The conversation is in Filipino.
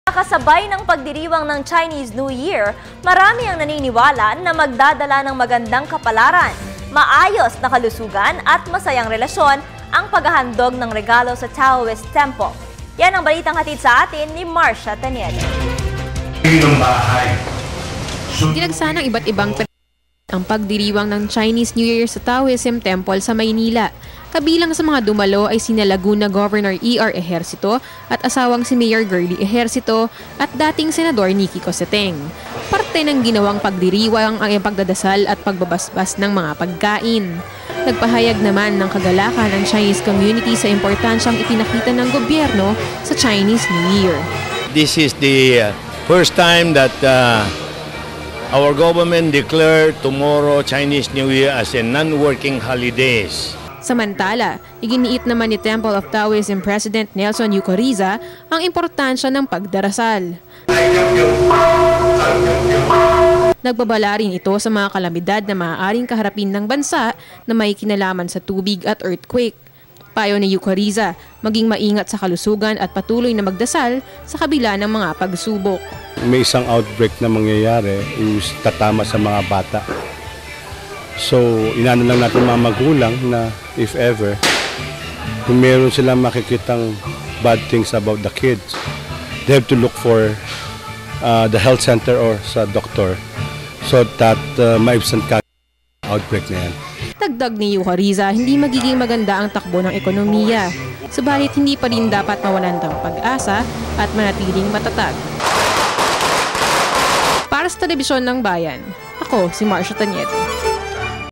Kasabay ng pagdiriwang ng Chinese New Year, marami ang naniniwala na magdadala ng magandang kapalaran, maayos na kalusugan at masayang relasyon ang paghahandog ng regalo sa Taoist Temple. Yan ang balitang hatid sa atin ni Marcia Tanielo. Dinagsa ng iba't ibang ang pagdiriwang ng Chinese New Year sa Taoism Temple sa Maynila. Kabilang sa mga dumalo ay sina Laguna Governor E.R. Ejercito at asawang si Mayor Girlie Ejercito at dating Senador Nicky Cosseteng. Parte ng ginawang pagdiriwang ang pagdadasal at pagbabasbas ng mga pagkain. Nagpahayag naman ng kagalakan ang Chinese community sa importansyang ipinakita ng gobyerno sa Chinese New Year. This is the first time that our government declared tomorrow Chinese New Year as a non-working holidays. Samantala, iginiit naman ni Temple of Taoism President Nelson Eucoriza ang importansya ng pagdarasal. Nagbabala rin ito sa mga kalamidad na maaaring kaharapin ng bansa na may kinalaman sa tubig at earthquake. Payo ni Eucoriza, maging maingat sa kalusugan at patuloy na magdasal sa kabila ng mga pagsubok. May isang outbreak na mangyayari, is tatama sa mga bata. So, inano lang natin mga magulang na if ever, kung meron silang makikitang bad things about the kids, they have to look for the health center or sa doktor so that maibsan ka outbreak na yan. Dagdag ni Eucoriza, hindi magiging maganda ang takbo ng ekonomiya. Subalit hindi pa rin dapat mawalan ng pag-asa at manatiling matatag. Para sa Telebisyon ng Bayan, ako si Marcia Tanielo.